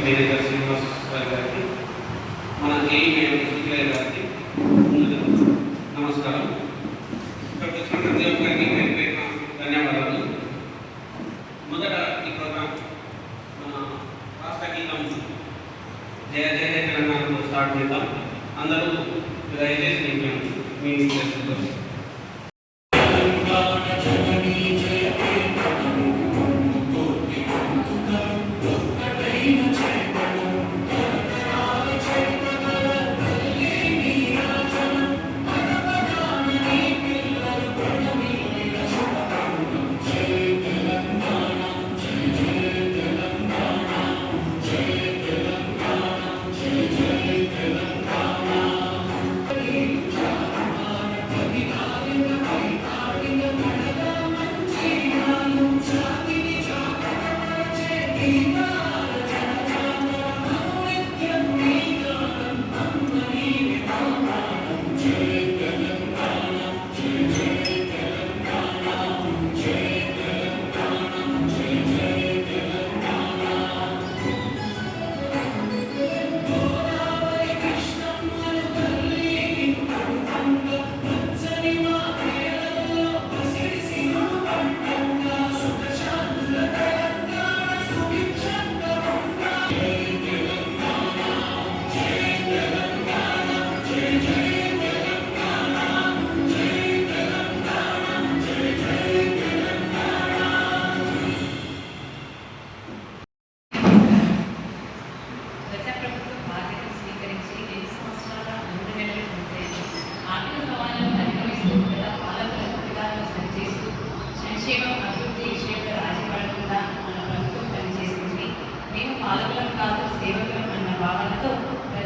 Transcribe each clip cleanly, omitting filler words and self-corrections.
Manager Srinivas గారికి, మన AE madam సుఖిలయ్య గారికి నమస్కారం. ఇక్కడికి వచ్చిన ప్రతి ఒక్కరికి పేరు పేరున ధన్యవాదాలు. మొదట ఈ ప్రోగ్రాం మన రాష్ట్ర గీతం జయ జయ తెలంగాణతో స్టార్ట్ చేద్దాం. అందరూ దయచేసి మీ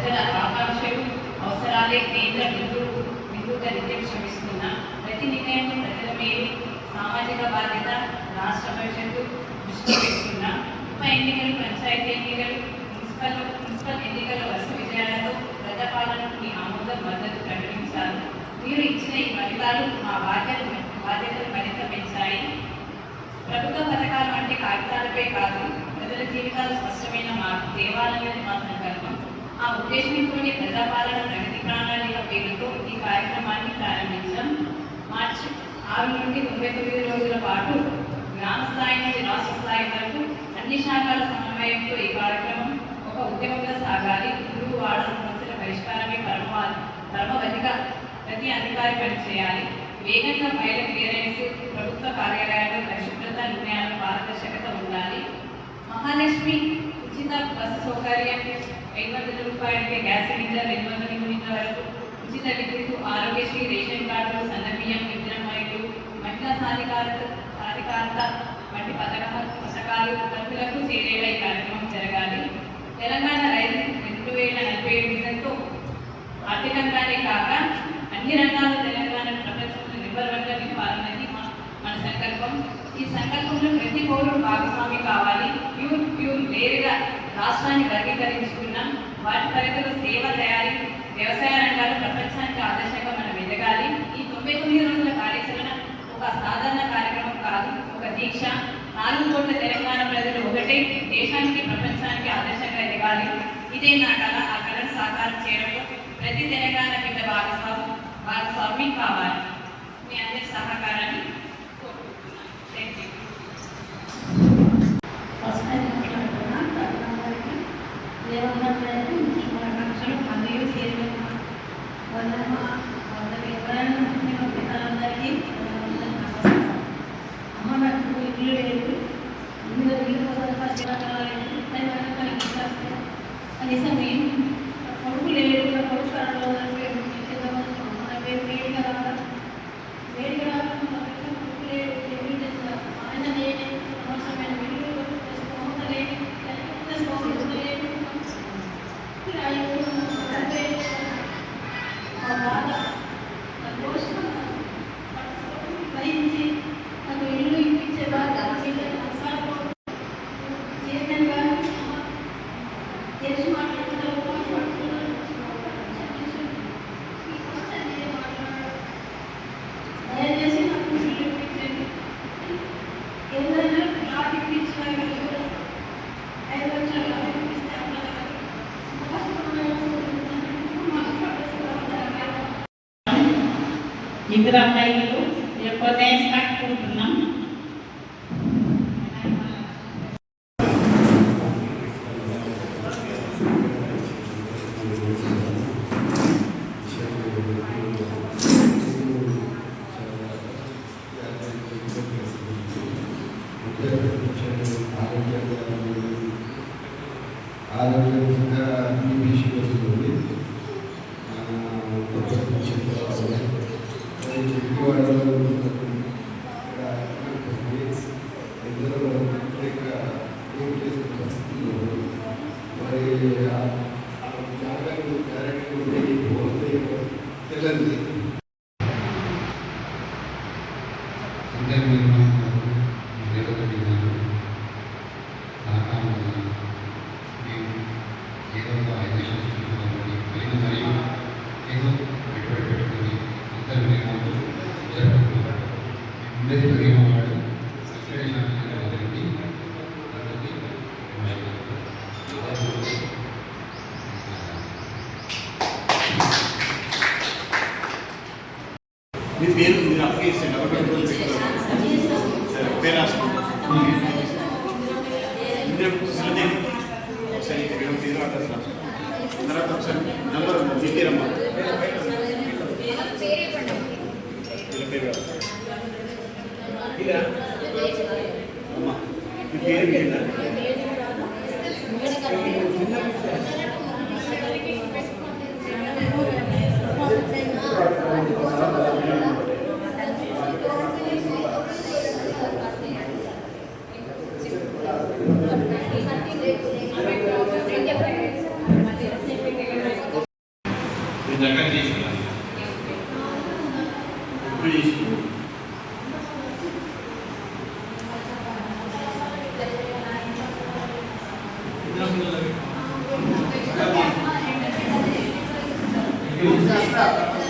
ప్రజల ఆకాంక్షలు అవసరాలే కేంద్ర బిందువుగా నిర్దేశిస్తున్న ప్రతి నిర్ణయం ప్రజల మేలు, సామాజిక బాధ్యత, రాష్ట్ర భవిష్యత్తు దృష్టి పెడుతున్న ఉప ఎన్నికలు, పంచాయతీ ఎన్నికలు, మున్సిపల్ ఎన్నికల వరుస విజయాలతో ప్రజాపాలనకు మీ ఆమోదం మద్దతు ప్రకటించారు. మీరు ఇచ్చిన ఈ ఫలితాలు మా బాధ్యతలు మరింత పెంచాయి. ప్రభుత్వ పథకాలు అంటే కాగితాలపై కాదు, ప్రజల జీవితాలు స్పష్టమైన మార్పు తేవాలన్నది మా సంకల్పం. ఆ ఉద్దేశంతోనే ప్రజాపాలన ప్రగతి ప్రణాళిక పేరుతో ఈ కార్యక్రమాన్ని ప్రారంభించాం. మార్చి 6 నుండి 99 రోజుల పాటు గ్రామ స్థాయి నుండి రాష్ట్ర స్థాయి వరకు అన్ని శాఖల సమన్వయంతో ఈ కార్యక్రమం ఒక ఉద్యమంగా సాగాలి. ఊరు వాడ సమస్యల పరిష్కారమే పరమగతిగా ప్రతి అధికారి పనిచేయాలి. వేగంగా ఫైల్ క్లియరెన్స్, ప్రభుత్వ కార్యాలయాల్లో పరిశుభ్రత, నిర్ణయాల పారదర్శకత ఉండాలి. మహాలక్ష్మి ఉచిత బస్సు సౌకర్యం, 500 రూపాయలకే గ్యాస్ సిలిండర్, 200 యూనిట్ల వరకు ఉచిత విద్యుత్, ఆరోగ్యశ్రీ, రేషన్ కార్డులు, సన్నబియ్యం, విద్యున్మయులు, మహిళా సాధికారత వంటి పథకాలు ప్రజలకు చేరేలా ఈ కార్యక్రమం జరగాలి. తెలంగాణ రైతు 2047 విజన్తో ఆర్థికంగానే కాక అన్ని రంగాల్లో తెలంగాణ ప్రపంచంలో నిర్భరంగా నింపాలన్నది మన సంకల్పం. ఈ సంకల్పంలో ప్రతి పౌరుడు భాగస్వామి కావాలి. ప్యూర్ వేరుగా రాష్ట్రాన్ని వర్గీకరించుకున్నాం. వాటి పరిధిలో సేవ, తయారీ, వ్యవసాయ రంగాలు ప్రపంచానికి ఆదర్శంగా మనం ఎదగాలి. ఈ 99 రోజుల కార్యాచరణ ఒక సాధారణ కార్యక్రమం కాదు, ఒక దీక్ష. 4 కోట్ల తెలంగాణ ప్రజలు ఒకటే దేశానికి, ప్రపంచానికి ఆదర్శంగా ఎదగాలి. ఇదే నా కళ. ఆ కళను సాకారం చేయడంలో ప్రతి తెలంగాణ బిడ్డ భాగస్వామి కావాలి. మీ అందరి సహకారాన్ని కోరుకుంటున్నాను. Thank you. శుభాకాంక్షలు మరియు ఎవరైనా పిల్లలందరికీ అమ్మ నాకు ఇల్లు లేదు, ఇందులో కనీసం ఏం కొడుకు లేదు, కొడుకు వేడిగా డ్యాన్స్ కట్టుకుంటున్నాం. ఆరోగ్యంగా వస్తుంది. తెలియదు మీ పేరు మీరు అప్లై చేయండి. సరే పేరు రాసుకోండి. ఒకసారి ఇక్కడ పేరు అడ్రస్ రాసుకోండి. తర్వాత ఒకసారి నెంబర్ మీ పేరమ్మా పేరు రాసుకోండి. అమ్మా మీ పేరు ఏంటంటే దగ్గర తీసుకున్నాను ఇప్పుడు తీసుకున్నాను. Gracias.